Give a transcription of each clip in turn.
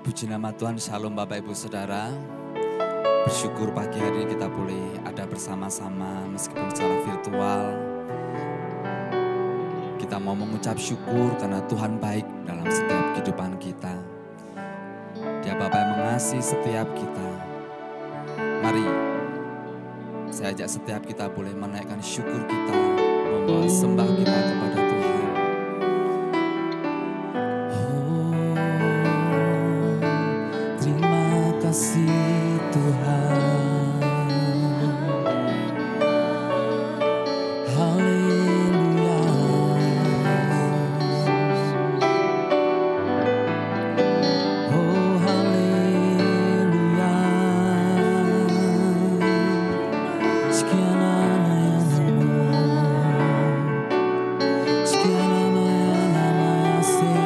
Puji nama Tuhan, Shalom Bapak Ibu Saudara. Bersyukur pagi hari ini kita boleh ada bersama-sama meskipun secara virtual. Kita mau mengucap syukur karena Tuhan baik dalam setiap kehidupan kita. Dia Bapa yang mengasihi setiap kita. Mari saya ajak setiap kita boleh menaikkan syukur kita, membawa sembah kita kepada Tuhan. Kasih Tuhan, haleluya. Oh haleluya. Sekian nama-Mu, sekian nama-Nama Yesus.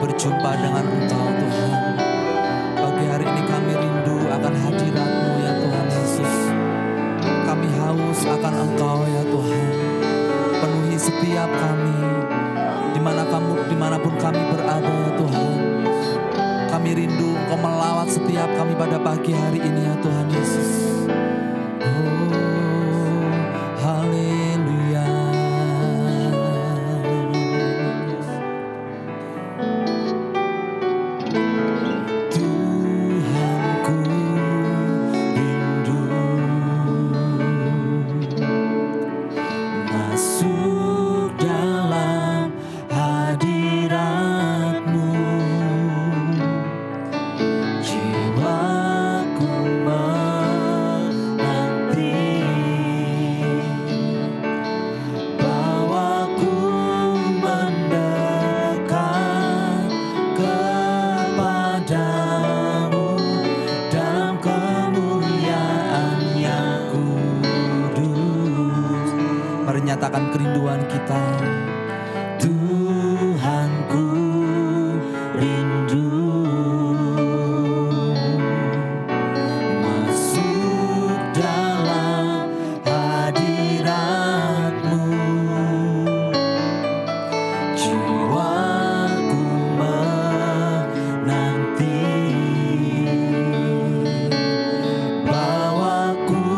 Berjumpa dengan Engkau Tuhan. Pagi hari ini kami rindu akan hadirat-Mu ya Tuhan Yesus. Kami haus akan Engkau ya Tuhan. Penuhi setiap kami, dimanapun kami berada ya Tuhan. Kami rindu Engkau melawat setiap kami pada pagi hari ini ya Tuhan Yesus. Oh haleluya. Nyatakan kerinduan kita. Tuhanku rindu masuk dalam hadirat-Mu. Jiwaku menanti, bawaku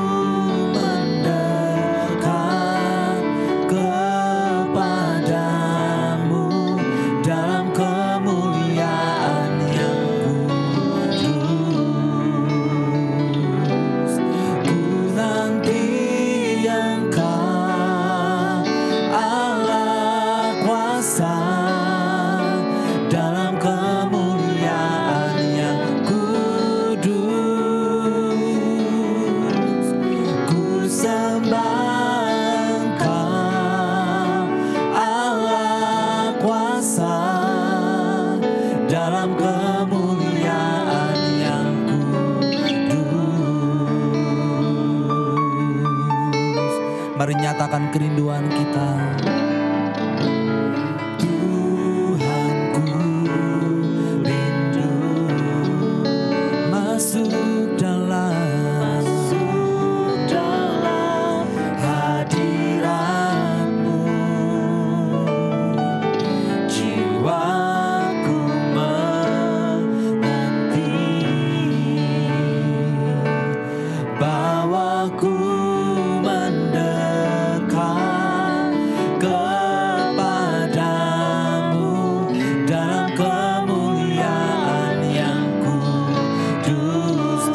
mari nyatakan kerinduan kita. Tuhanku rindu masuk dalam hadirat-Mu. Jiwaku menanti, bawaku kepadamu dalam kemuliaan yang kudus.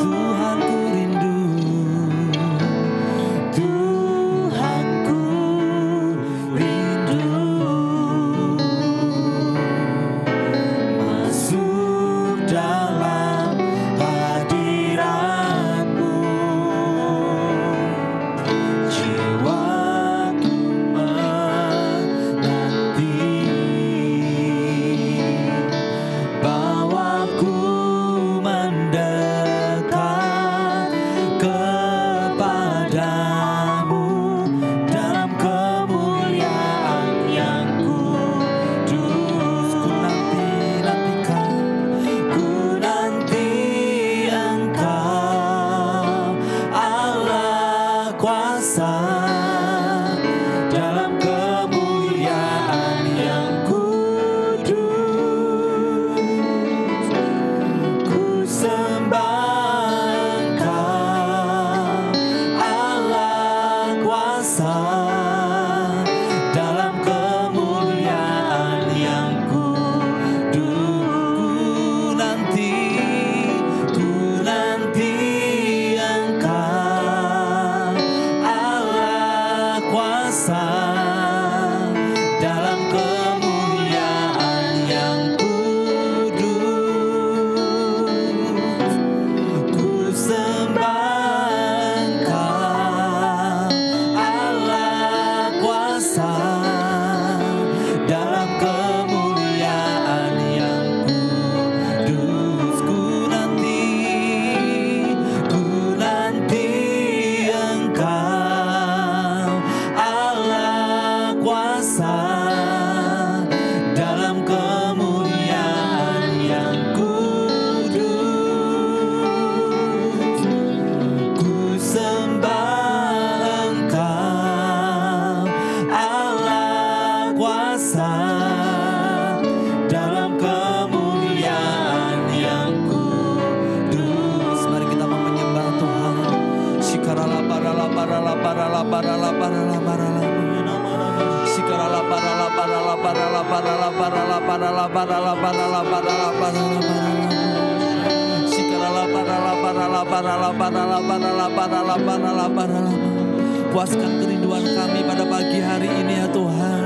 Puaskan kerinduan kami pada pagi hari ini ya Tuhan.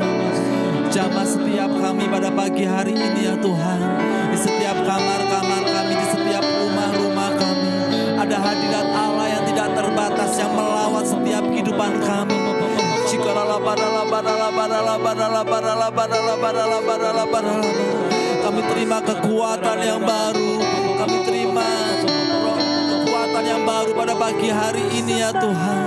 Jamah setiap kami pada pagi hari ini ya Tuhan. Di setiap kamar-kamar kami, di setiap rumah-rumah kami, ada hadirat Allah yang tidak terbatas yang melawat setiap kehidupan kami. Kami terima kekuatan yang baru. Kami terima kekuatan yang baru pada pagi hari ini ya Tuhan.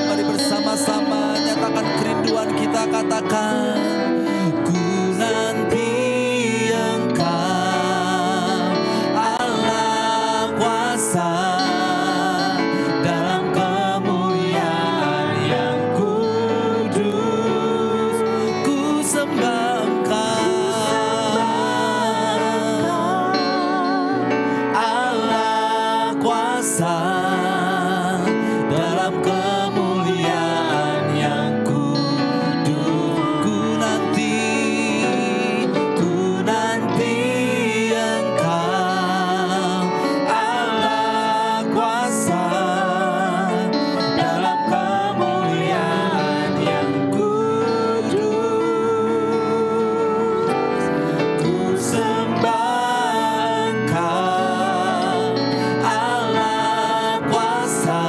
Mari bersama-sama nyatakan kerinduan kita, katakan, ku nanti Engkau Allah kuasa dalam kemuliaan yang kudus, ku sembah Engkau Allah kuasa dalam kemuliaan yang kudus. Ku nanti Engkau Allah kuasa dalam kemuliaan yang kudus, ku sembah Engkau Allah kuasa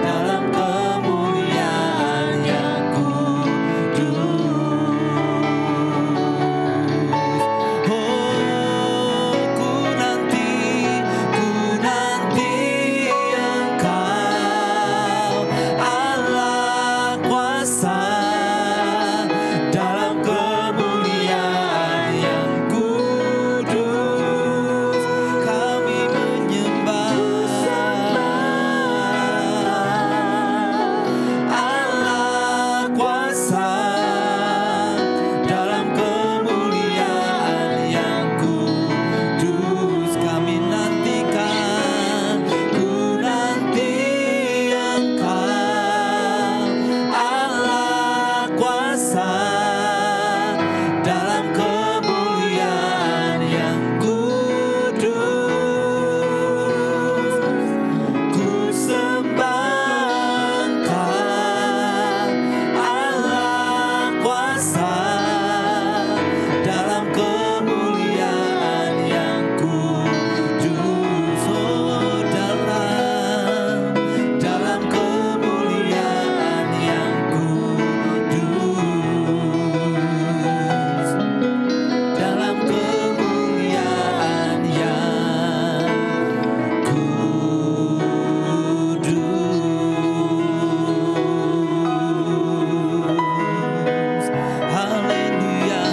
dalam kemuliaan yang kudus. Oh, ku nanti Engkau Allah kuasa dalam kemuliaan yang kudus. Kami menyembah Allah kuasa dalam kemuliaan yang kudus. Kami nantikan, ku nanti Engkau Allah kuasa dalam kemuliaan yang kudus, ku sembah Engkau Allah kuasa dalam kemuliaan yang kudus. Oh, dalam kemuliaan yang kudus, dalam kemuliaan yang kudus. Haleluya.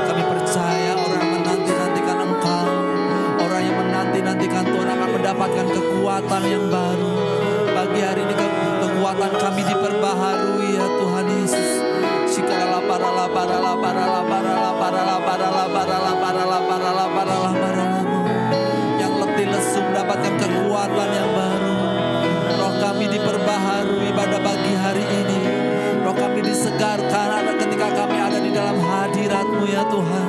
Kami percaya orang yang menanti-nantikan Engkau, orang yang menanti-nantikan Tuhan akan mendapatkan kekuatan yang baru. Pagi hari ini kekuatan kami diperbaharui ya Tuhan Yesus. Yang letih lesu mendapatkan kekuatan yang baru. Roh kami diperbaharui pada pagi hari ini. Roh kami disegarkan ketika kami ada di dalam hadirat-Mu ya Tuhan.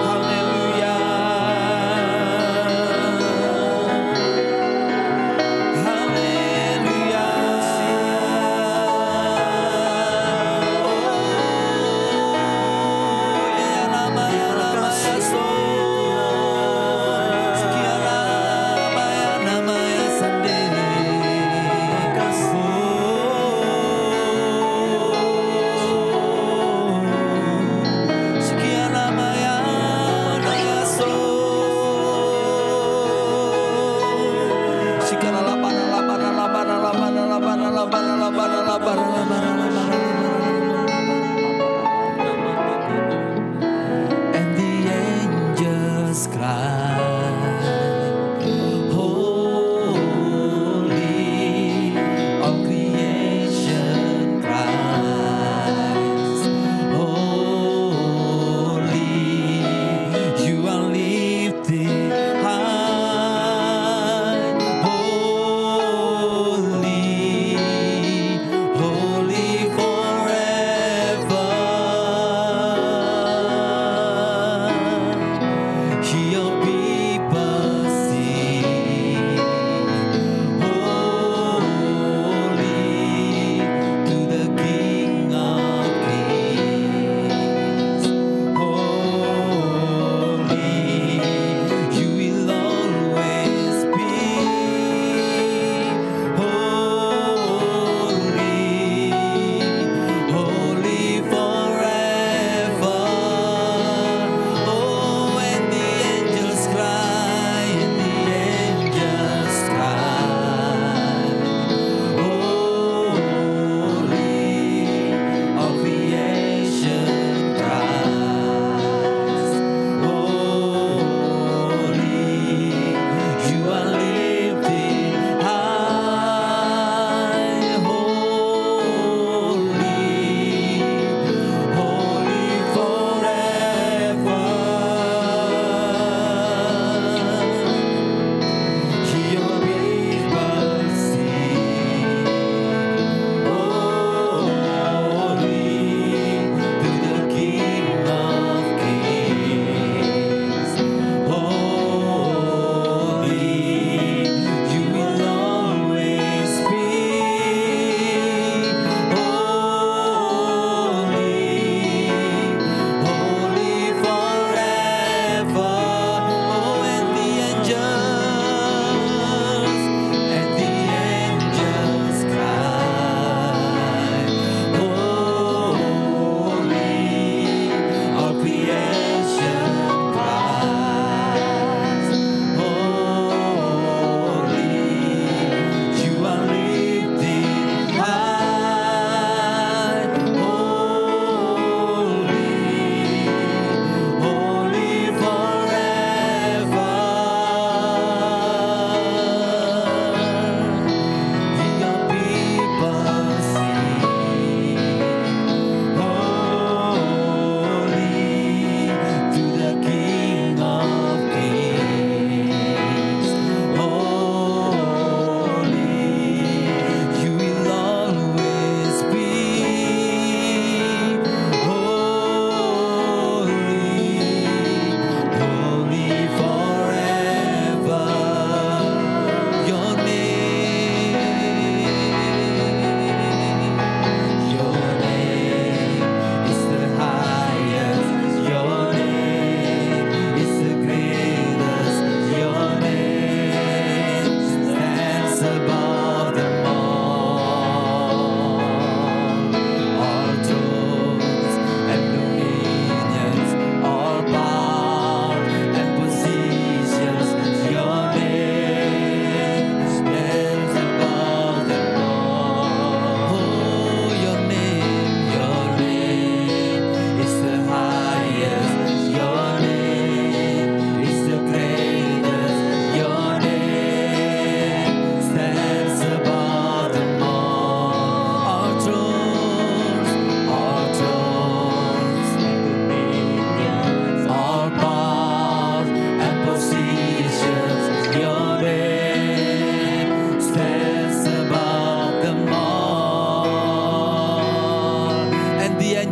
Haleluya. Haleluya. Oh,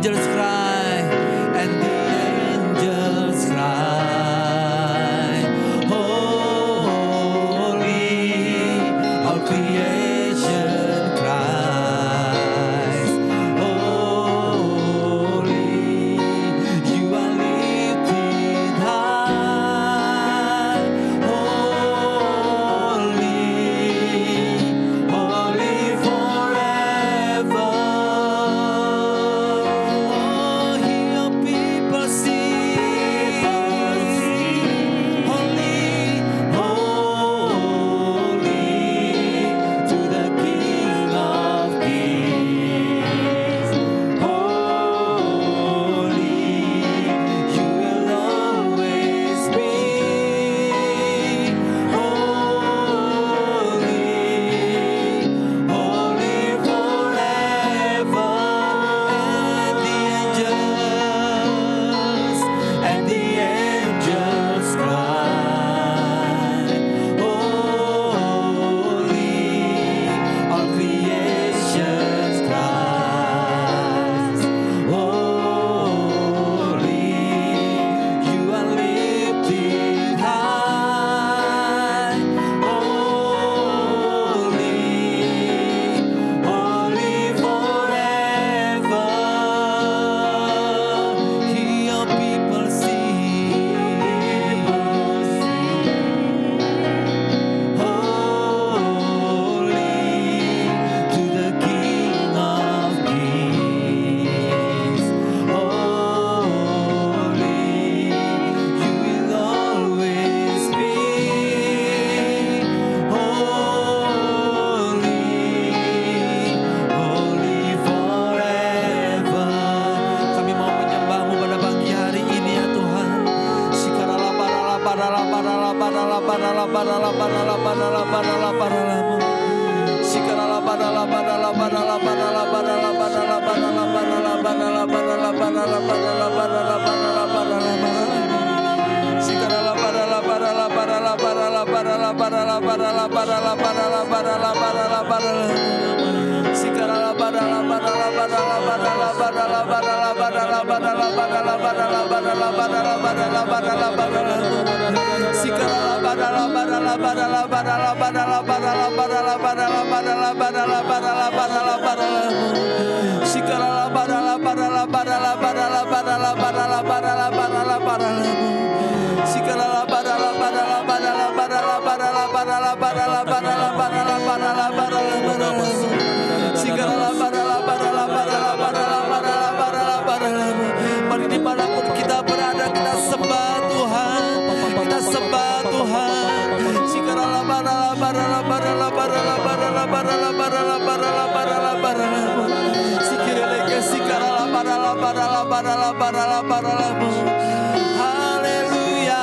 angels cry, and the angels cry, holy, all creation cries, holy, you are lifted high, holy, holy forever. Oh, hear your people sing, holy, holy, to the King of Kings, holy, you will always be, holy, holy forever. And the angels cry, holy, all creation cries, holy, you are lifted high, holy, holy forever. Hear your people sing, holy, to the King of Kings, holy, you will always be, holy, holy forever. Kami mau menyembah-Mu pada pagi hari ini ya Tuhan. Sikarala parala parala parala parala parala parala parala parala parala parala. Sikarala parala parala parala parala parala parala parala parala parala parala parala parala parala parala parala parala. Sikarala parala parala parala parala parala parala parala parala parala parala parala parala. Sikarala parala parala parala parala parala parala parala parala parala parala parala parala parala parala parala. Sikarala parala parala parala parala parala parala parala parala parala parala parala parala parala. Sikarala parala parala parala parala parala parala parala parala parala. Sikarala parala parala parala parala parala parala parala parala parala parala parala parala. Sikarala parala parala parala parala parala parala parala. Mari dimanapun kita berada kita sembah Tuhan, kita sembah Tuhan. Sikarala parala parala parala parala parala parala parala parala parala parala. Sikireleke sikarala parala parala parala parala parala. Haleluya.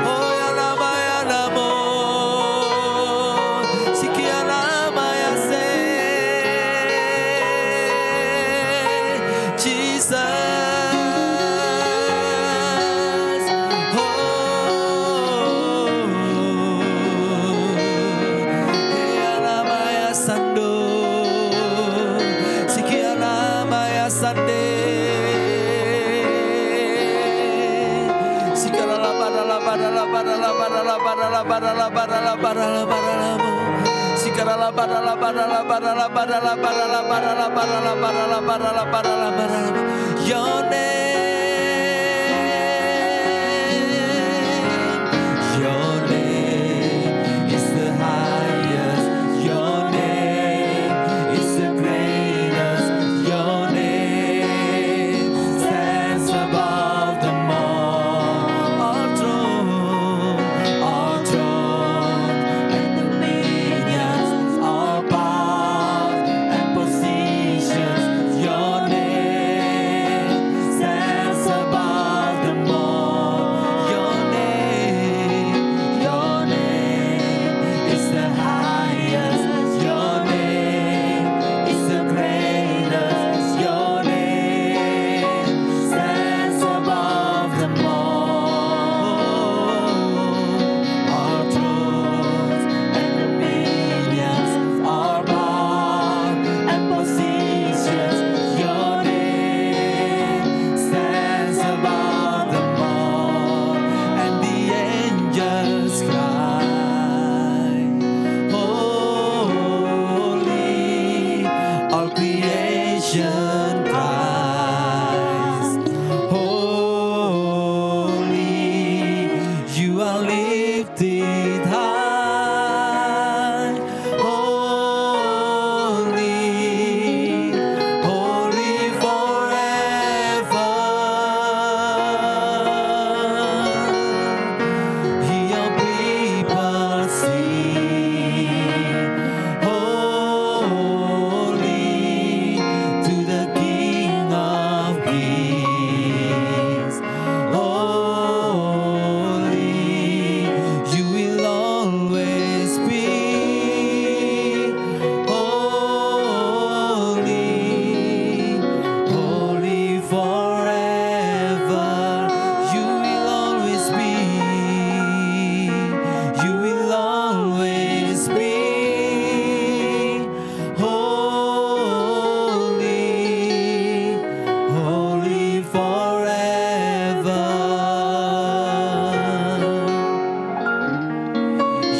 Oh ya nama ya namo. Sikiana maya se. Jesus. Oh. Ya nama ya sando. Sikiana maya sande. Sikarala parala parala parala parala parala parala parala parala parala. Sikarala parala parala parala parala parala parala parala parala parala parala parala. Your name is the highest. Your name is the greatest. Your name stands above them all throne and dominions, all powers and positions. Your name stands salvation Christ. Holy, you are lifted high. Holy, holy forever. Your people sing, holy to the King of Kings. Holy, you will always be. Holy, holy forever. You will always be. You will always be. Holy, holy forever.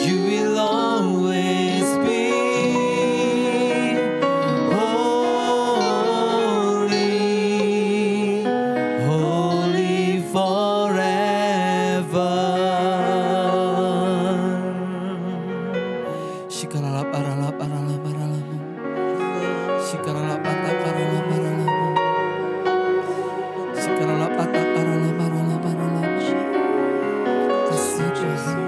You will always be. Holy, holy forever. Shikaralap aralap aralap aralamu. Shikaralap atak aralap aralamu. Shikaralap atak aralap aralap aralamu. Kasih Tuhan.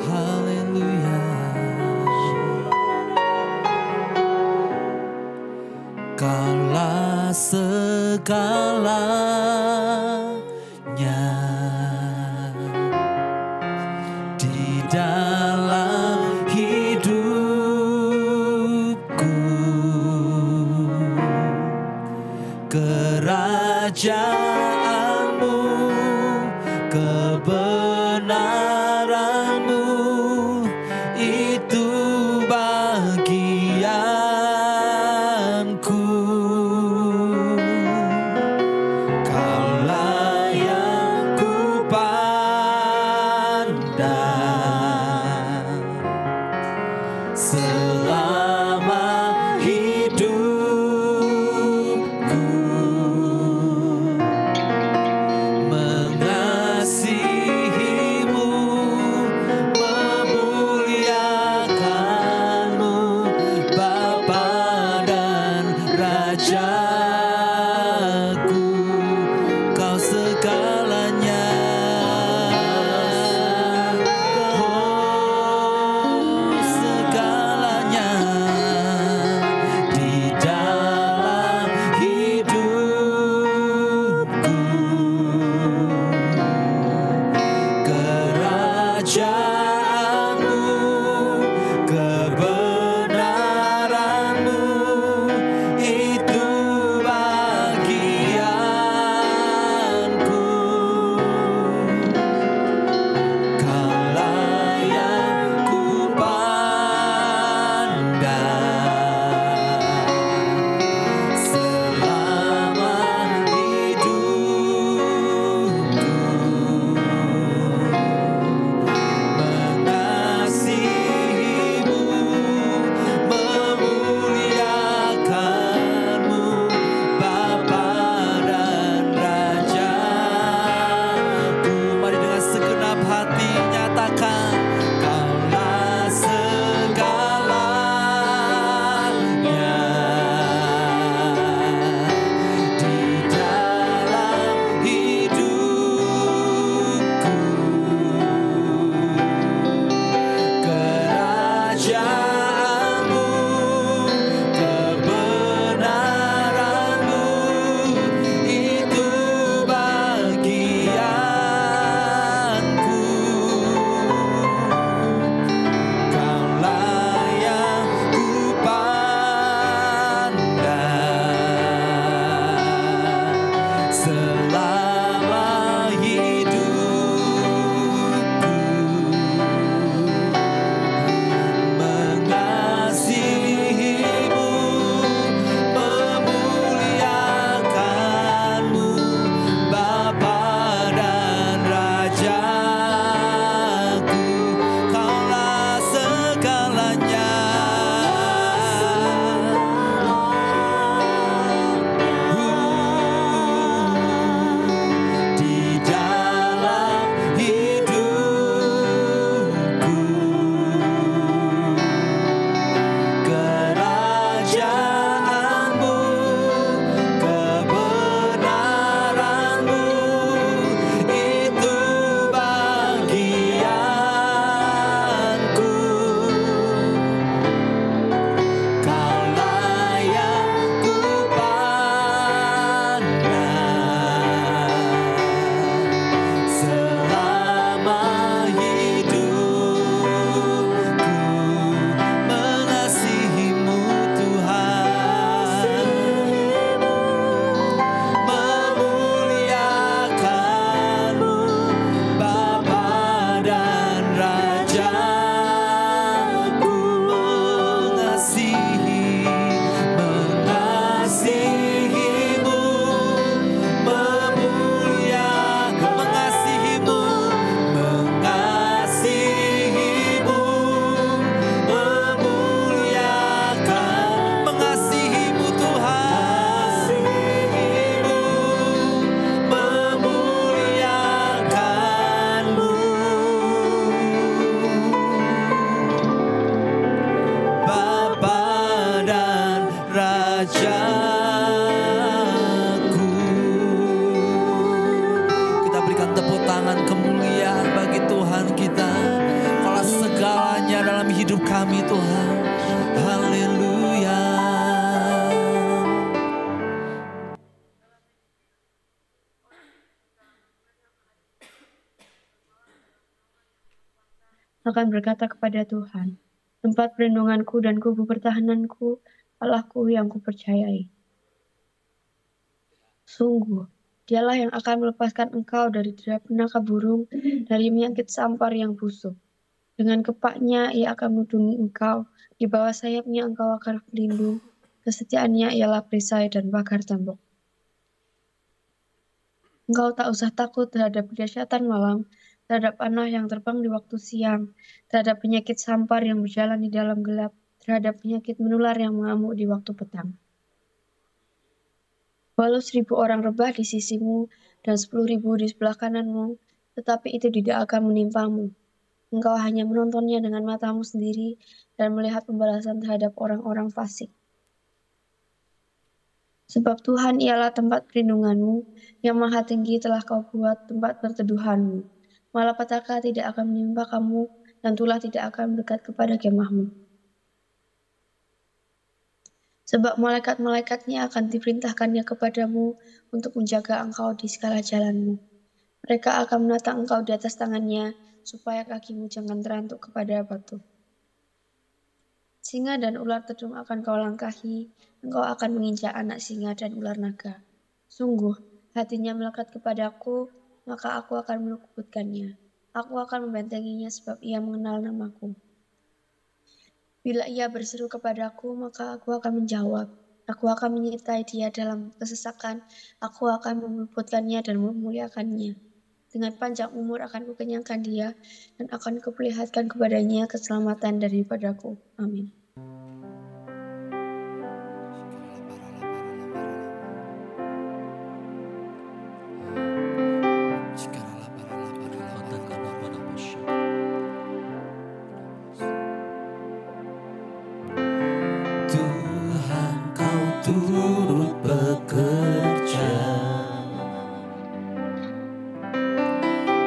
Haleluya. Kaulah segalanya di dalam hidupku. Kerajaanmu, kebenaranmu, itu bagianku. dalam hidup kami Tuhan. Haleluya. Akan berkata kepada Tuhan, tempat perlindunganku dan kubu pertahananku, Allahku yang kupercayai. Sungguh, dialah yang akan melepaskan engkau dari derap penangkap burung, dari penyakit sampar yang busuk. Dengan kepaknya ia akan melindungi engkau, di bawah sayapnya engkau akan berlindung, kesetiaannya ialah perisai dan pagar tembok. Engkau tak usah takut terhadap kedahsyatan malam, terhadap panah yang terbang di waktu siang, terhadap penyakit sampar yang berjalan di dalam gelap, terhadap penyakit menular yang mengamuk di waktu petang. Walau 1.000 orang rebah di sisimu dan 10.000 di sebelah kananmu, tetapi itu tidak akan menimpamu. Engkau hanya menontonnya dengan matamu sendiri dan melihat pembalasan terhadap orang-orang fasik. Sebab Tuhan ialah tempat perlindunganmu, yang maha tinggi telah kau buat tempat perteduhanmu. Malapetaka tidak akan menimpa kamu, dan tulah tidak akan mendekat kepada kemahmu. Sebab malaikat-malaikatnya akan diperintahkannya kepadamu untuk menjaga engkau di segala jalanmu. Mereka akan menatang engkau di atas tangannya, supaya kakimu jangan terantuk kepada batu. Singa dan ular tedung akan kau langkahi, engkau akan menginjak anak singa dan ular naga. Sungguh, hatinya melekat kepadaku, maka aku akan meluputkannya. Aku akan membentenginya sebab ia mengenal namaku. Bila ia berseru kepadaku, maka aku akan menjawab. Aku akan menyertai dia dalam kesesakan, aku akan meluputkannya dan memuliakannya. Dengan panjang umur akan kukenyangkan dia, dan akan kuperlihatkan kepadanya keselamatan daripadaku. Amin. Tuhan kau turut bekerja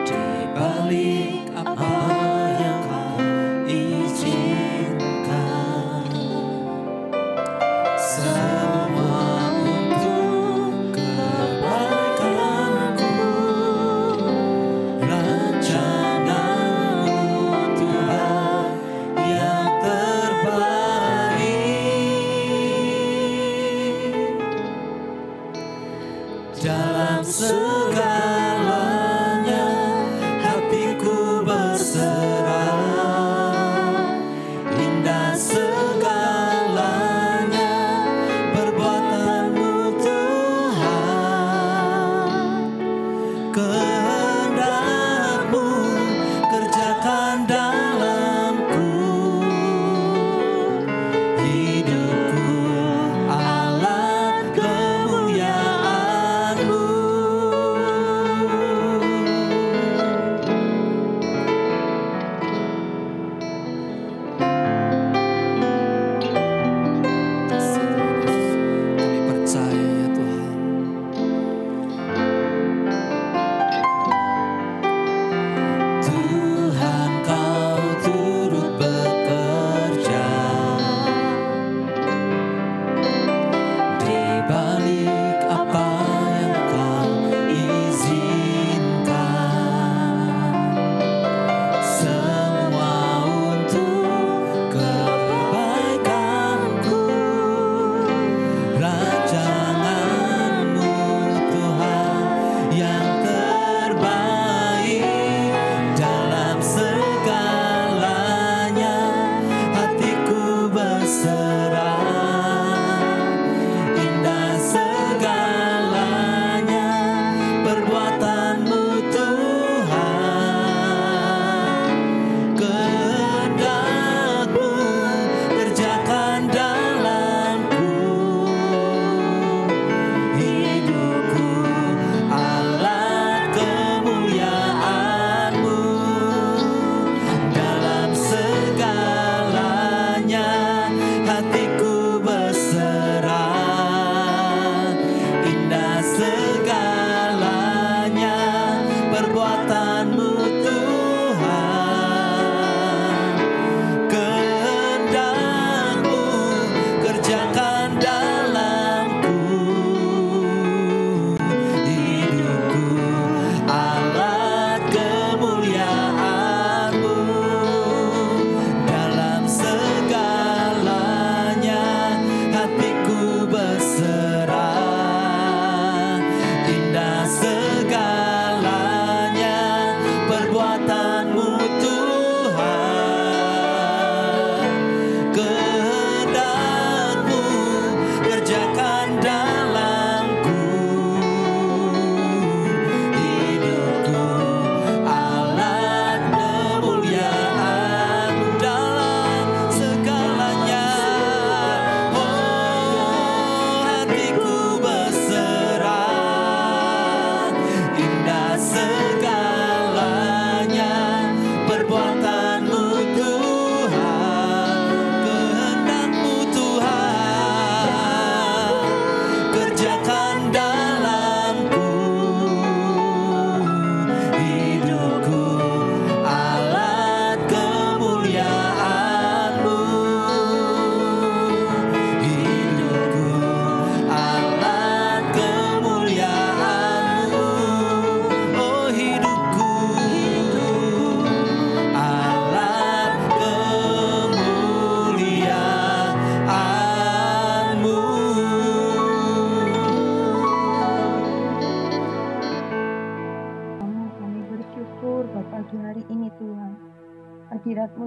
di balik apa yang kau izinkan.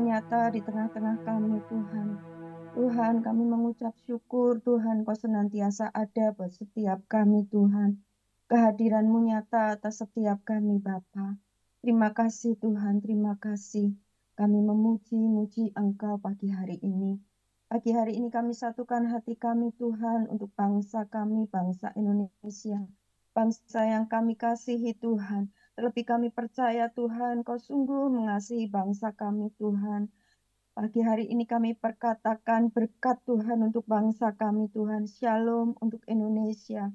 nyata di tengah-tengah kami Tuhan. Tuhan, kami mengucap syukur Tuhan, Kau senantiasa ada buat setiap kami Tuhan. Kehadiran-Mu nyata atas setiap kami Bapa. Terima kasih Tuhan, terima kasih. Kami memuji-muji Engkau pagi hari ini. Pagi hari ini kami satukan hati kami Tuhan untuk bangsa kami, bangsa Indonesia. Bangsa yang kami kasihi Tuhan. Terlebih kami percaya Tuhan, Kau sungguh mengasihi bangsa kami Tuhan. Pagi hari ini kami perkatakan berkat Tuhan untuk bangsa kami Tuhan. Shalom untuk Indonesia.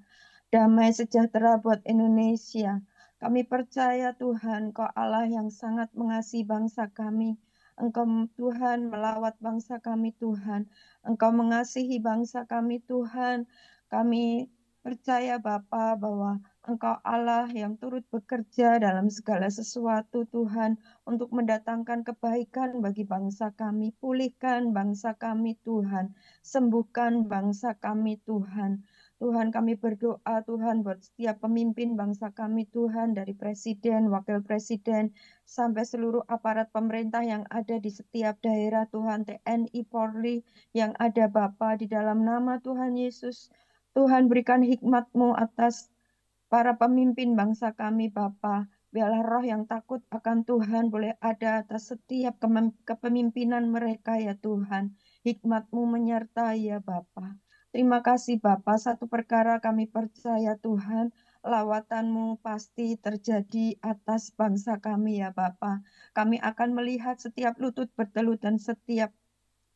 Damai sejahtera buat Indonesia. Kami percaya Tuhan, Kau Allah yang sangat mengasihi bangsa kami. Engkau Tuhan melawat bangsa kami Tuhan. Engkau mengasihi bangsa kami Tuhan. Kami percaya Bapa bahwa Engkau Allah yang turut bekerja dalam segala sesuatu Tuhan untuk mendatangkan kebaikan bagi bangsa kami. Pulihkan bangsa kami Tuhan. Sembuhkan bangsa kami Tuhan. Tuhan kami berdoa Tuhan buat setiap pemimpin bangsa kami Tuhan dari presiden, wakil presiden, sampai seluruh aparat pemerintah yang ada di setiap daerah Tuhan, TNI, Polri yang ada Bapa di dalam nama Tuhan Yesus. Tuhan berikan hikmat-Mu atas para pemimpin bangsa kami Bapa. Biarlah roh yang takut akan Tuhan boleh ada atas setiap kepemimpinan mereka ya Tuhan. Hikmat-Mu menyertai ya Bapa. Terima kasih Bapa, satu perkara kami percaya Tuhan, lawatan-Mu pasti terjadi atas bangsa kami ya Bapa. Kami akan melihat setiap lutut bertelut dan setiap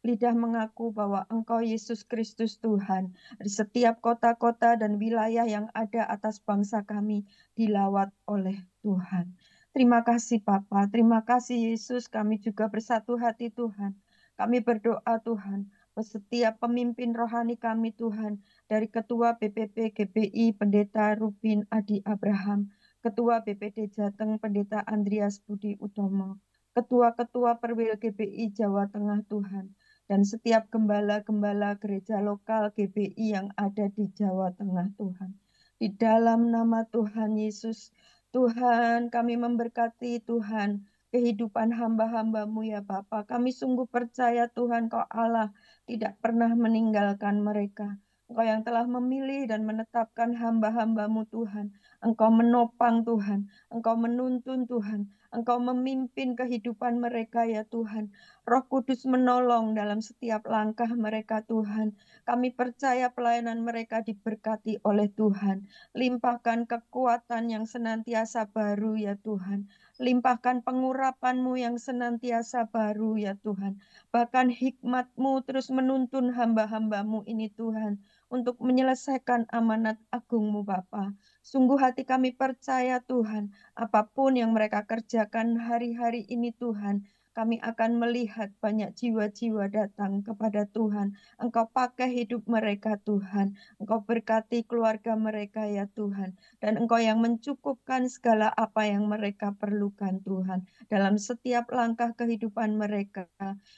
lidah mengaku bahwa Engkau Yesus Kristus Tuhan. Di setiap kota-kota dan wilayah yang ada atas bangsa kami dilawat oleh Tuhan. Terima kasih Bapa, terima kasih Yesus, kami juga bersatu hati Tuhan. Kami berdoa Tuhan, setiap pemimpin rohani kami Tuhan, dari Ketua BPP GBI Pendeta Rubin Adi Abraham, Ketua BPD Jateng Pendeta Andreas Budi Utomo, Ketua-Ketua Perwil GBI Jawa Tengah Tuhan, dan setiap gembala-gembala gereja lokal GBI yang ada di Jawa Tengah Tuhan. Di dalam nama Tuhan Yesus, Tuhan kami memberkati Tuhan kehidupan hamba-hamba-Mu ya Bapa. Kami sungguh percaya Tuhan Kau Allah tidak pernah meninggalkan mereka. Engkau yang telah memilih dan menetapkan hamba-hamba-Mu Tuhan. Engkau menopang Tuhan, Engkau menuntun Tuhan, Engkau memimpin kehidupan mereka ya Tuhan. Roh Kudus menolong dalam setiap langkah mereka Tuhan. Kami percaya pelayanan mereka diberkati oleh Tuhan. Limpahkan kekuatan yang senantiasa baru ya Tuhan. Limpahkan pengurapan-Mu yang senantiasa baru ya Tuhan. Bahkan hikmat-Mu terus menuntun hamba-hamba-Mu ini Tuhan. Untuk menyelesaikan amanat agung-Mu Bapa. Sungguh hati kami percaya Tuhan. Apapun yang mereka kerjakan hari-hari ini Tuhan. Kami akan melihat banyak jiwa-jiwa datang kepada Tuhan. Engkau pakai hidup mereka Tuhan. Engkau berkati keluarga mereka ya Tuhan. Dan Engkau yang mencukupkan segala apa yang mereka perlukan Tuhan. Dalam setiap langkah kehidupan mereka,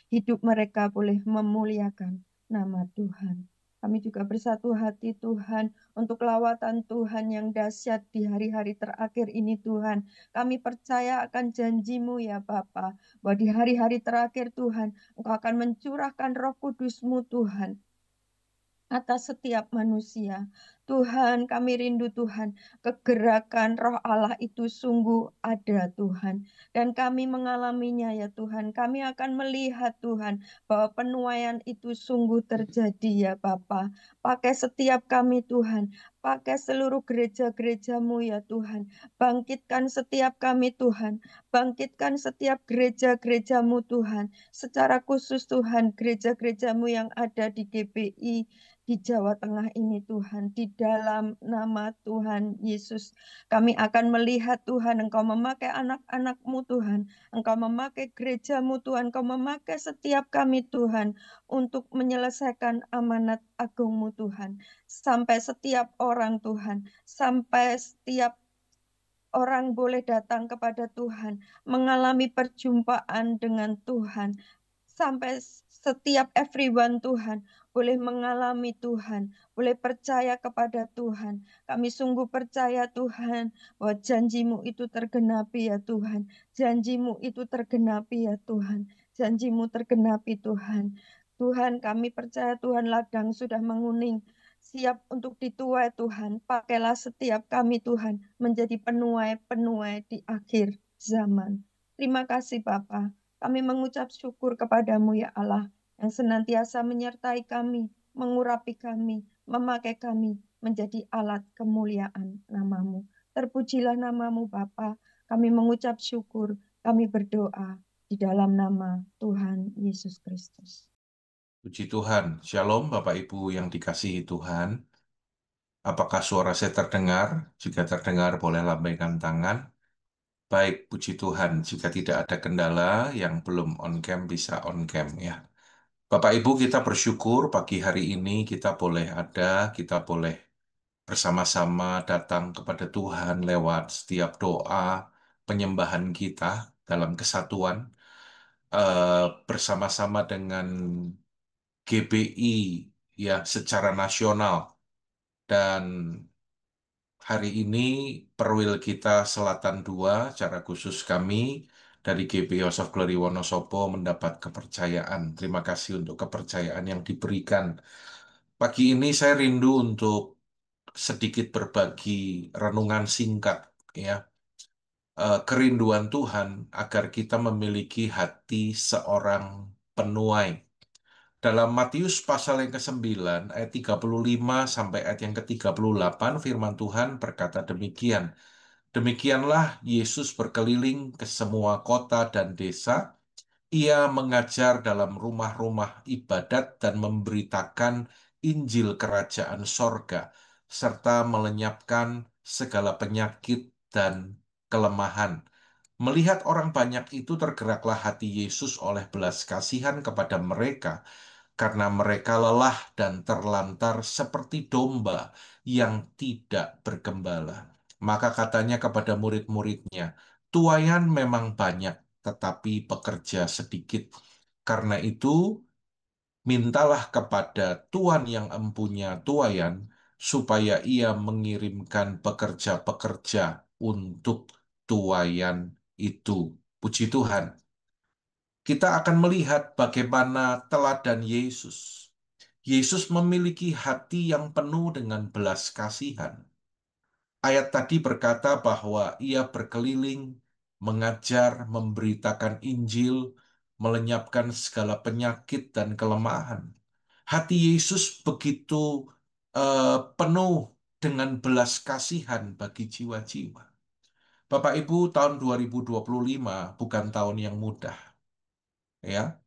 hidup mereka boleh memuliakan nama Tuhan. Kami juga bersatu hati Tuhan untuk lawatan Tuhan yang dahsyat di hari-hari terakhir ini Tuhan. Kami percaya akan janji-Mu ya Bapa. Bahwa di hari-hari terakhir Tuhan, Engkau akan mencurahkan Roh Kudus-Mu Tuhan atas setiap manusia. Tuhan, kami rindu Tuhan, kegerakan Roh Allah itu sungguh ada Tuhan. Dan kami mengalaminya ya Tuhan. Kami akan melihat Tuhan, bahwa penuaian itu sungguh terjadi ya Bapa. Pakai setiap kami Tuhan, pakai seluruh gereja-gereja-Mu ya Tuhan. Bangkitkan setiap kami Tuhan, bangkitkan setiap gereja-gereja-Mu Tuhan. Secara khusus Tuhan, gereja-gereja-Mu yang ada di GBI, di Jawa Tengah ini Tuhan, di dalam nama Tuhan Yesus. Kami akan melihat Tuhan, Engkau memakai anak-anak-Mu Tuhan, Engkau memakai gereja-Mu Tuhan, Engkau memakai setiap kami Tuhan, untuk menyelesaikan amanat agung-Mu Tuhan. Sampai setiap orang Tuhan, sampai setiap orang boleh datang kepada Tuhan, mengalami perjumpaan dengan Tuhan. Sampai setiap everyone Tuhan boleh mengalami Tuhan, boleh percaya kepada Tuhan. Kami sungguh percaya Tuhan bahwa janji-Mu itu tergenapi ya Tuhan. Janji-Mu itu tergenapi ya Tuhan. janji-Mu tergenapi Tuhan. Tuhan, kami percaya Tuhan ladang sudah menguning, siap untuk dituai Tuhan. Pakailah setiap kami Tuhan menjadi penuai-penuai di akhir zaman. Terima kasih Bapa. Kami mengucap syukur kepadamu ya Allah yang senantiasa menyertai kami, mengurapi kami, memakai kami menjadi alat kemuliaan namamu. Terpujilah namamu Bapa. Kami mengucap syukur, kami berdoa di dalam nama Tuhan Yesus Kristus. Puji Tuhan. Shalom Bapak Ibu yang dikasihi Tuhan. Apakah suara saya terdengar? Jika terdengar boleh lambaikan tangan. Baik, puji Tuhan. Jika tidak ada kendala yang belum on cam bisa on cam ya. Bapak Ibu, kita bersyukur pagi hari ini kita boleh bersama-sama datang kepada Tuhan lewat setiap doa penyembahan kita dalam kesatuan bersama-sama dengan GBI ya secara nasional. Dan hari ini perwil kita Selatan 2 secara khusus kami dari GBI House of Glory Wonosobo mendapat kepercayaan. Terima kasih untuk kepercayaan yang diberikan. Pagi ini saya rindu untuk sedikit berbagi renungan singkat ya. Kerinduan Tuhan agar kita memiliki hati seorang penuai. Dalam Matius pasal yang ke-9 ayat 35 sampai ayat yang ke-38 firman Tuhan berkata demikian. Demikianlah Yesus berkeliling ke semua kota dan desa. Ia mengajar dalam rumah-rumah ibadat dan memberitakan Injil Kerajaan Sorga, serta melenyapkan segala penyakit dan kelemahan. Melihat orang banyak itu tergeraklah hati Yesus oleh belas kasihan kepada mereka, karena mereka lelah dan terlantar seperti domba yang tidak bergembala. Maka katanya kepada murid-muridnya, tuaian memang banyak, tetapi pekerja sedikit. Karena itu, mintalah kepada Tuhan yang empunya tuaian, supaya ia mengirimkan pekerja-pekerja untuk tuaian itu. Puji Tuhan. Kita akan melihat bagaimana teladan Yesus. Yesus memiliki hati yang penuh dengan belas kasihan. Ayat tadi berkata bahwa ia berkeliling, mengajar, memberitakan Injil, melenyapkan segala penyakit dan kelemahan. Hati Yesus begitu penuh dengan belas kasihan bagi jiwa-jiwa. Bapak Ibu, tahun 2025 bukan tahun yang mudah. Ya,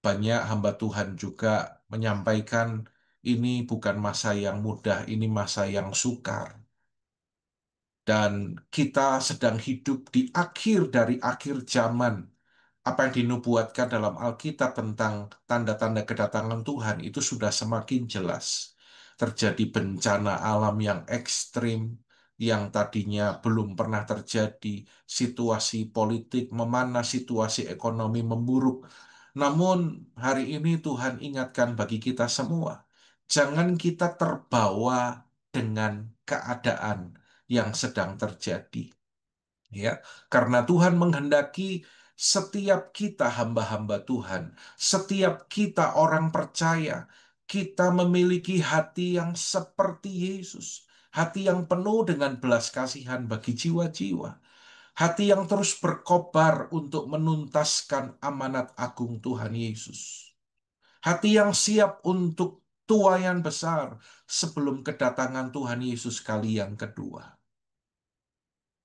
banyak hamba Tuhan juga menyampaikan ini bukan masa yang mudah, ini masa yang sukar. Dan kita sedang hidup di akhir dari akhir zaman. Apa yang dinubuatkan dalam Alkitab tentang tanda-tanda kedatangan Tuhan itu sudah semakin jelas. Terjadi bencana alam yang ekstrim, yang tadinya belum pernah terjadi, situasi politik memanas, situasi ekonomi memburuk. Namun hari ini Tuhan ingatkan bagi kita semua, jangan kita terbawa dengan keadaan yang sedang terjadi. Ya, karena Tuhan menghendaki setiap kita hamba-hamba Tuhan, setiap kita orang percaya, kita memiliki hati yang seperti Yesus, hati yang penuh dengan belas kasihan bagi jiwa-jiwa, hati yang terus berkobar untuk menuntaskan amanat agung Tuhan Yesus, hati yang siap untuk tuaian besar sebelum kedatangan Tuhan Yesus kali yang kedua.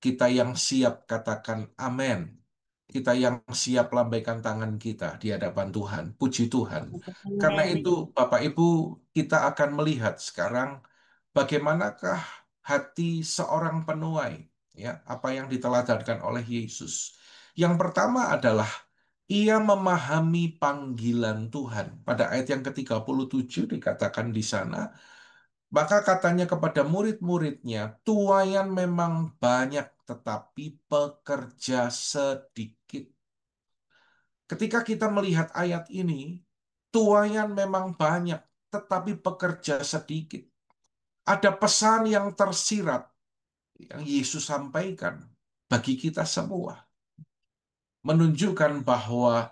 Kita yang siap katakan amin. Kita yang siap lambaikan tangan kita di hadapan Tuhan. Puji Tuhan. Karena itu, Bapak Ibu, kita akan melihat sekarang bagaimanakah hati seorang penuai, ya, apa yang diteladankan oleh Yesus. Yang pertama adalah ia memahami panggilan Tuhan. Pada ayat yang ke-37 dikatakan di sana, maka katanya kepada murid-muridnya, tuaian memang banyak, tetapi pekerja sedikit. Ketika kita melihat ayat ini, tuaian memang banyak, tetapi pekerja sedikit. Ada pesan yang tersirat yang Yesus sampaikan bagi kita semua. Menunjukkan bahwa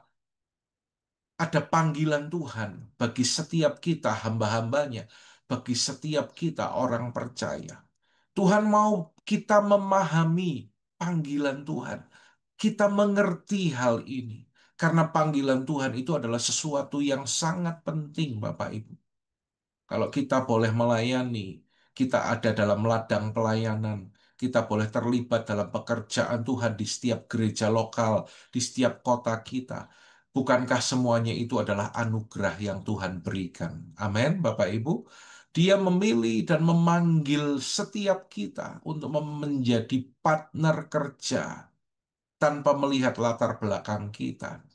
ada panggilan Tuhan bagi setiap kita hamba-hambanya, bagi setiap kita orang percaya. Tuhan mau kita memahami panggilan Tuhan. Kita mengerti hal ini. Karena panggilan Tuhan itu adalah sesuatu yang sangat penting, Bapak Ibu. Kalau kita boleh melayani, kita ada dalam ladang pelayanan, kita boleh terlibat dalam pekerjaan Tuhan di setiap gereja lokal, di setiap kota kita. Bukankah semuanya itu adalah anugerah yang Tuhan berikan? Amin, Bapak Ibu. Dia memilih dan memanggil setiap kita untuk menjadi partner kerja tanpa melihat latar belakang kita.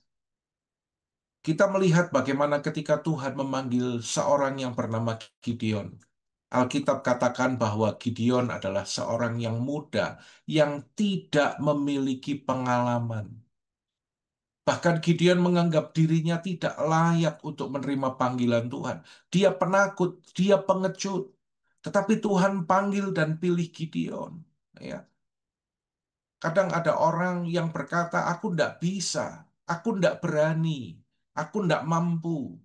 Kita melihat bagaimana ketika Tuhan memanggil seorang yang bernama Gideon. Alkitab katakan bahwa Gideon adalah seorang yang muda, yang tidak memiliki pengalaman. Bahkan Gideon menganggap dirinya tidak layak untuk menerima panggilan Tuhan. Dia penakut, dia pengecut. Tetapi Tuhan panggil dan pilih Gideon. Ya. Kadang ada orang yang berkata, aku tidak bisa, aku tidak berani, aku tidak mampu.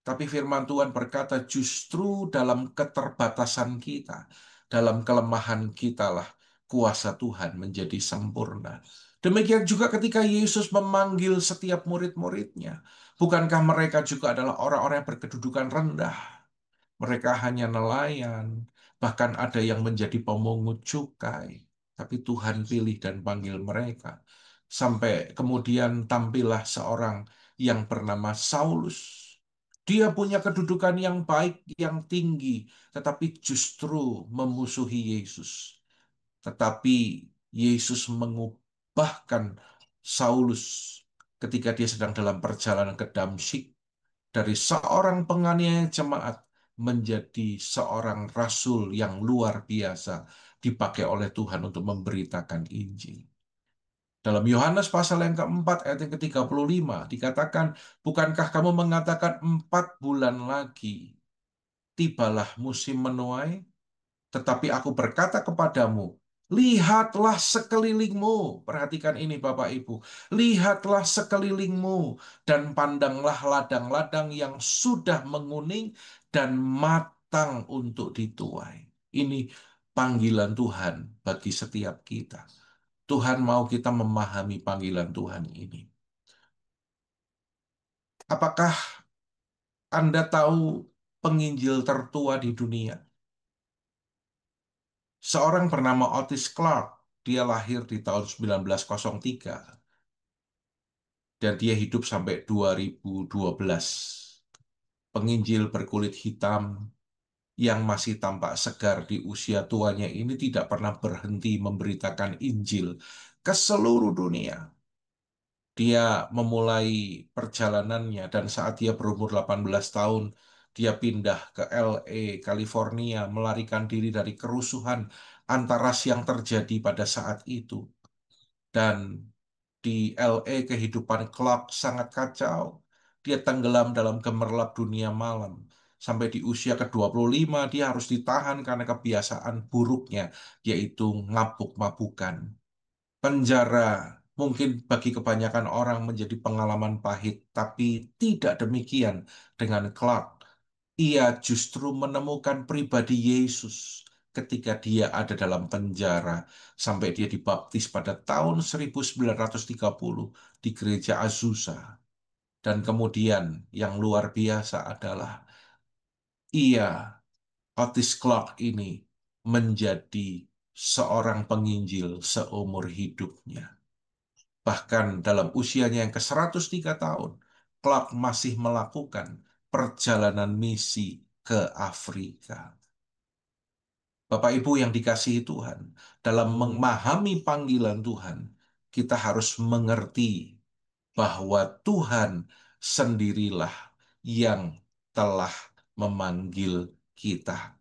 Tapi firman Tuhan berkata, justru dalam keterbatasan kita, dalam kelemahan kita lah kuasa Tuhan menjadi sempurna. Demikian juga ketika Yesus memanggil setiap murid-muridnya. Bukankah mereka juga adalah orang-orang yang berkedudukan rendah? Mereka hanya nelayan, bahkan ada yang menjadi pemungut cukai. Tapi Tuhan pilih dan panggil mereka. Sampai kemudian tampillah seorang yang bernama Saulus. Dia punya kedudukan yang baik, yang tinggi, tetapi justru memusuhi Yesus. Tetapi Yesus mengubahkan Saulus ketika dia sedang dalam perjalanan ke Damsyik dari seorang penganiaya jemaat menjadi seorang rasul yang luar biasa dipakai oleh Tuhan untuk memberitakan Injil. Dalam Yohanes pasal yang keempat ayat yang ke-35 dikatakan, bukankah kamu mengatakan 4 bulan lagi tibalah musim menuai? Tetapi aku berkata kepadamu, lihatlah sekelilingmu. Perhatikan ini Bapak Ibu. Lihatlah sekelilingmu dan pandanglah ladang-ladang yang sudah menguning dan matang untuk dituai. Ini panggilan Tuhan bagi setiap kita. Tuhan mau kita memahami panggilan Tuhan ini. Apakah Anda tahu penginjil tertua di dunia? Seorang bernama Otis Clark, dia lahir di tahun 1903 dan dia hidup sampai 2012. Penginjil berkulit hitam yang masih tampak segar di usia tuanya ini tidak pernah berhenti memberitakan Injil ke seluruh dunia. Dia memulai perjalanannya dan saat dia berumur 18 tahun, dia pindah ke LA, California, melarikan diri dari kerusuhan antaras yang terjadi pada saat itu. Dan di LA kehidupan Clark sangat kacau. Dia tenggelam dalam gemerlap dunia malam. Sampai di usia ke-25 dia harus ditahan karena kebiasaan buruknya, yaitu mabuk-mabukan. Penjara mungkin bagi kebanyakan orang menjadi pengalaman pahit, tapi tidak demikian dengan Clark. Ia justru menemukan pribadi Yesus ketika dia ada dalam penjara sampai dia dibaptis pada tahun 1930 di gereja Azusa. Dan kemudian yang luar biasa adalah ia, Otis Clark ini, menjadi seorang penginjil seumur hidupnya. Bahkan dalam usianya yang ke-103 tahun, Clark masih melakukan perjalanan misi ke Afrika. Bapak Ibu yang dikasihi Tuhan, dalam memahami panggilan Tuhan, kita harus mengerti bahwa Tuhan sendirilah yang telah memanggil kita.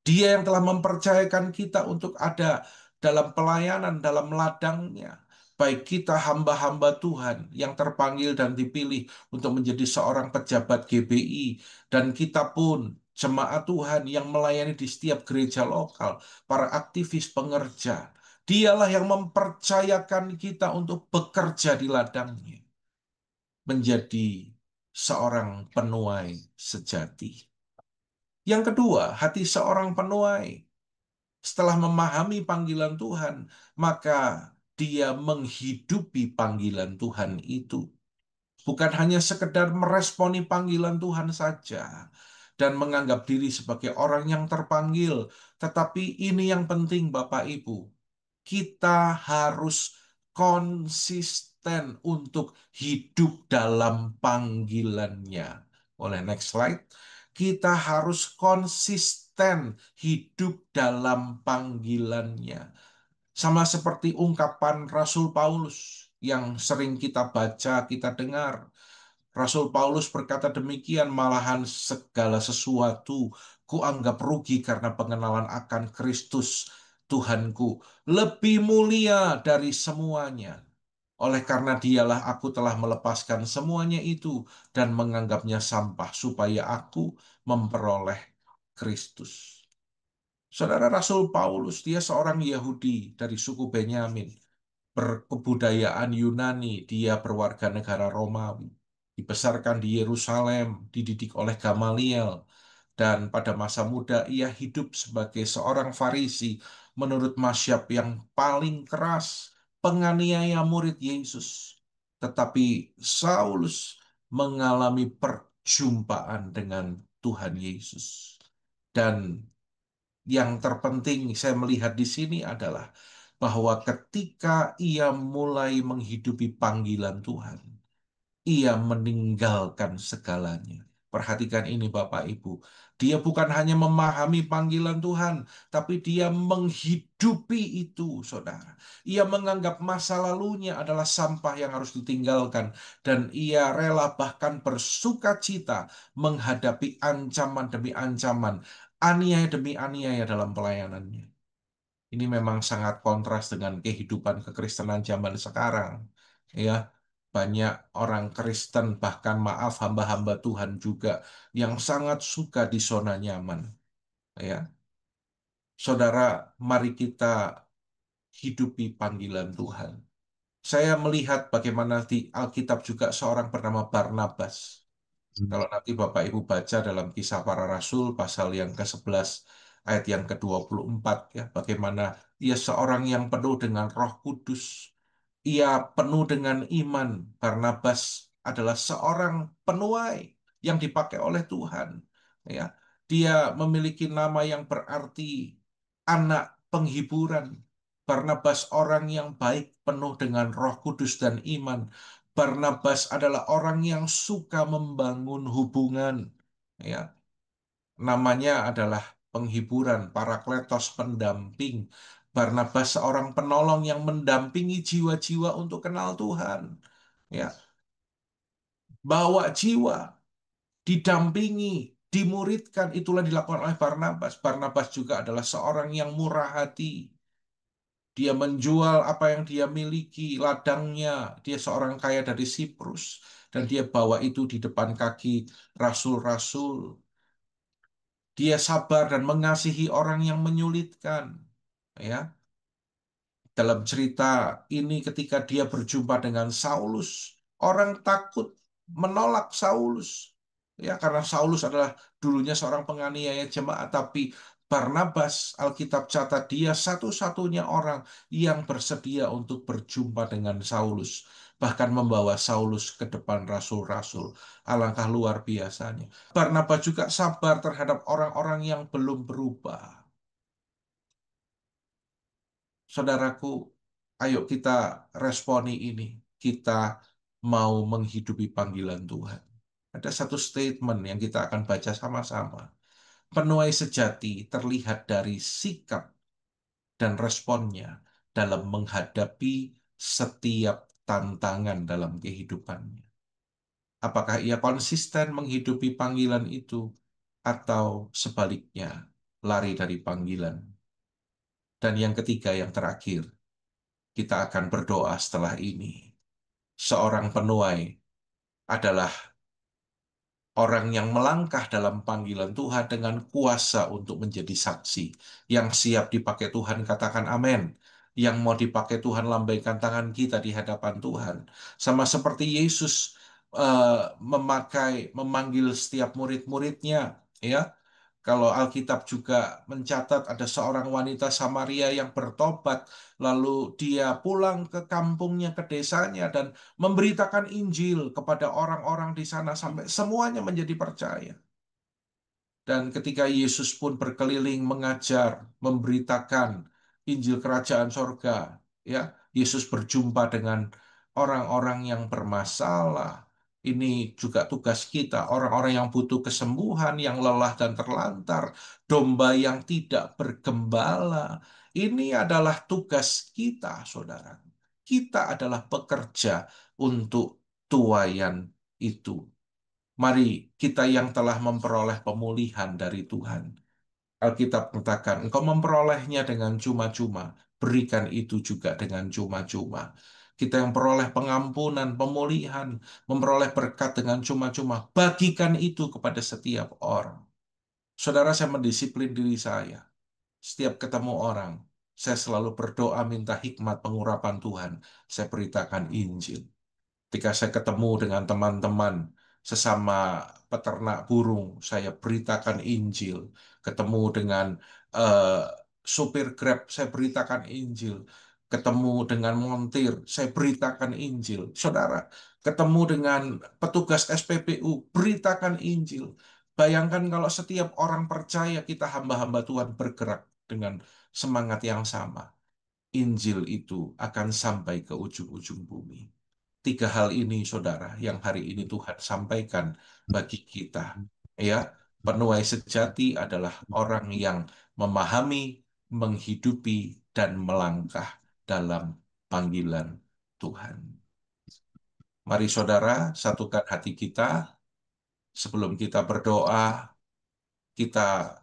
Dia yang telah mempercayakan kita untuk ada dalam pelayanan, dalam ladangnya. Baik kita hamba-hamba Tuhan yang terpanggil dan dipilih untuk menjadi seorang pejabat GBI. Dan kita pun jemaat Tuhan yang melayani di setiap gereja lokal, para aktivis pengerja. Dialah yang mempercayakan kita untuk bekerja di ladangnya. Menjadi seorang penuai sejati. Yang kedua, hati seorang penuai. Setelah memahami panggilan Tuhan, maka dia menghidupi panggilan Tuhan itu. Bukan hanya sekedar meresponi panggilan Tuhan saja dan menganggap diri sebagai orang yang terpanggil, tetapi ini yang penting Bapak Ibu. Kita harus konsisten untuk hidup dalam panggilannya. Oleh next slide, kita harus konsisten hidup dalam panggilannya. Sama seperti ungkapan Rasul Paulus yang sering kita baca, kita dengar. Rasul Paulus berkata demikian, malahan segala sesuatu kuanggap rugi karena pengenalan akan Kristus Tuhanku lebih mulia dari semuanya. Oleh karena dialah aku telah melepaskan semuanya itu dan menganggapnya sampah supaya aku memperoleh Kristus. Saudara Rasul Paulus, dia seorang Yahudi dari suku Benyamin, berkebudayaan Yunani, dia berwarga negara Romawi, dibesarkan di Yerusalem, dididik oleh Gamaliel, dan pada masa muda ia hidup sebagai seorang Farisi menurut masyhab yang paling keras, penganiaya murid Yesus. Tetapi Saulus mengalami perjumpaan dengan Tuhan Yesus. Dan yang terpenting saya melihat di sini adalah bahwa ketika ia mulai menghidupi panggilan Tuhan, ia meninggalkan segalanya. Perhatikan ini Bapak Ibu. Dia bukan hanya memahami panggilan Tuhan, tapi dia menghidupi itu, saudara. Ia menganggap masa lalunya adalah sampah yang harus ditinggalkan. Dan ia rela bahkan bersuka cita menghadapi ancaman demi ancaman, aniaya demi aniaya dalam pelayanannya. Ini memang sangat kontras dengan kehidupan kekristenan zaman sekarang. Ya, banyak orang Kristen, bahkan maaf hamba-hamba Tuhan juga yang sangat suka di zona nyaman. Ya, saudara, mari kita hidupi panggilan Tuhan. Saya melihat bagaimana di Alkitab juga seorang bernama Barnabas. Kalau nanti Bapak Ibu baca dalam Kisah Para Rasul pasal yang ke-11 ayat yang ke-24 ya, bagaimana ia seorang yang penuh dengan Roh Kudus. Ia penuh dengan iman. Barnabas adalah seorang penuai yang dipakai oleh Tuhan. Ya, dia memiliki nama yang berarti anak penghiburan. Barnabas orang yang baik, penuh dengan Roh Kudus dan iman. Barnabas adalah orang yang suka membangun hubungan. Ya, namanya adalah penghiburan, parakletos, pendamping. Barnabas seorang penolong yang mendampingi jiwa-jiwa untuk kenal Tuhan. Ya, bawa jiwa, didampingi, dimuridkan, itulah dilakukan oleh Barnabas. Barnabas juga adalah seorang yang murah hati. Dia menjual apa yang dia miliki, ladangnya. Dia seorang kaya dari Siprus. Dan dia bawa itu di depan kaki rasul-rasul. Dia sabar dan mengasihi orang yang menyulitkan. Ya, dalam cerita ini ketika dia berjumpa dengan Saulus, orang takut menolak Saulus. Ya, karena Saulus adalah dulunya seorang penganiaya jemaat, tapi Barnabas, Alkitab catat dia satu-satunya orang yang bersedia untuk berjumpa dengan Saulus, bahkan membawa Saulus ke depan rasul-rasul. Alangkah luar biasanya. Barnabas juga sabar terhadap orang-orang yang belum berubah. Saudaraku, ayo kita responi ini. Kita mau menghidupi panggilan Tuhan. Ada satu statement yang kita akan baca sama-sama. Penuai sejati terlihat dari sikap dan responnya dalam menghadapi setiap tantangan dalam kehidupannya. Apakah ia konsisten menghidupi panggilan itu atau sebaliknya lari dari panggilan? Dan yang ketiga, yang terakhir, kita akan berdoa setelah ini. Seorang penuai adalah orang yang melangkah dalam panggilan Tuhan dengan kuasa untuk menjadi saksi. Yang siap dipakai Tuhan, katakan amin. Yang mau dipakai Tuhan, lambaikan tangan kita di hadapan Tuhan. Sama seperti Yesus memanggil setiap murid-muridnya, ya. Kalau Alkitab juga mencatat ada seorang wanita Samaria yang bertobat, lalu dia pulang ke kampungnya, ke desanya, dan memberitakan Injil kepada orang-orang di sana sampai semuanya menjadi percaya. Dan ketika Yesus pun berkeliling mengajar, memberitakan Injil Kerajaan Sorga, ya, Yesus berjumpa dengan orang-orang yang bermasalah. Ini juga tugas kita, orang-orang yang butuh kesembuhan, yang lelah dan terlantar, domba yang tidak bergembala. Ini adalah tugas kita, saudara. Kita adalah pekerja untuk tuayan itu. Mari kita yang telah memperoleh pemulihan dari Tuhan. Alkitab mengatakan, engkau memperolehnya dengan cuma-cuma, berikan itu juga dengan cuma-cuma. Kita yang peroleh pengampunan, pemulihan, memperoleh berkat dengan cuma-cuma, bagikan itu kepada setiap orang. Saudara, saya mendisiplin diri saya. Setiap ketemu orang, saya selalu berdoa minta hikmat pengurapan Tuhan. Saya beritakan Injil. Ketika saya ketemu dengan teman-teman sesama peternak burung, saya beritakan Injil. Ketemu dengan eh, supir Grab, saya beritakan Injil. Ketemu dengan montir, saya beritakan Injil. Saudara, ketemu dengan petugas SPBU, beritakan Injil. Bayangkan kalau setiap orang percaya kita hamba-hamba Tuhan bergerak dengan semangat yang sama. Injil itu akan sampai ke ujung-ujung bumi. Tiga hal ini, saudara, yang hari ini Tuhan sampaikan bagi kita. Ya, penuai sejati adalah orang yang memahami, menghidupi, dan melangkah dalam panggilan Tuhan. Mari saudara, satukan hati kita. Sebelum kita berdoa, kita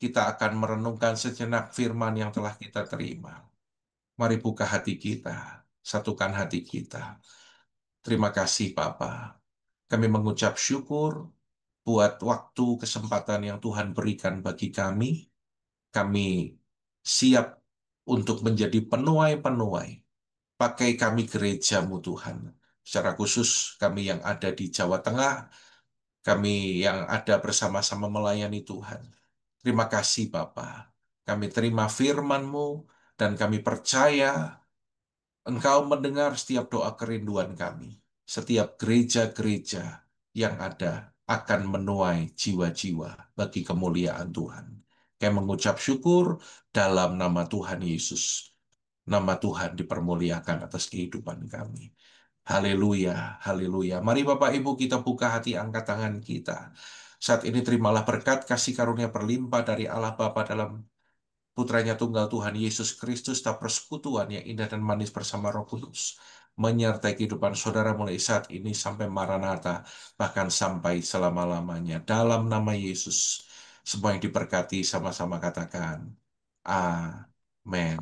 kita akan merenungkan sejenak firman yang telah kita terima. Mari buka hati kita, satukan hati kita. Terima kasih, Bapa. Kami mengucap syukur buat waktu kesempatan yang Tuhan berikan bagi kami. Kami siap untuk menjadi penuai-penuai. Pakai kami gerejamu Tuhan. Secara khusus kami yang ada di Jawa Tengah, kami yang ada bersama-sama melayani Tuhan. Terima kasih Bapa. Kami terima firman-Mu dan kami percaya Engkau mendengar setiap doa kerinduan kami. Setiap gereja-gereja yang ada akan menuai jiwa-jiwa bagi kemuliaan Tuhan. Kami mengucap syukur dalam nama Tuhan Yesus. Nama Tuhan dipermuliakan atas kehidupan kami. Haleluya, haleluya. Mari Bapak Ibu kita buka hati, angkat tangan kita. Saat ini terimalah berkat kasih karunia berlimpah dari Allah Bapa dalam Putranya tunggal Tuhan Yesus Kristus, tak persekutuan yang indah dan manis bersama Roh Kudus, menyertai kehidupan saudara mulai saat ini sampai Maranatha, bahkan sampai selama-lamanya. Dalam nama Yesus, semua yang diberkati sama-sama katakan, Amin.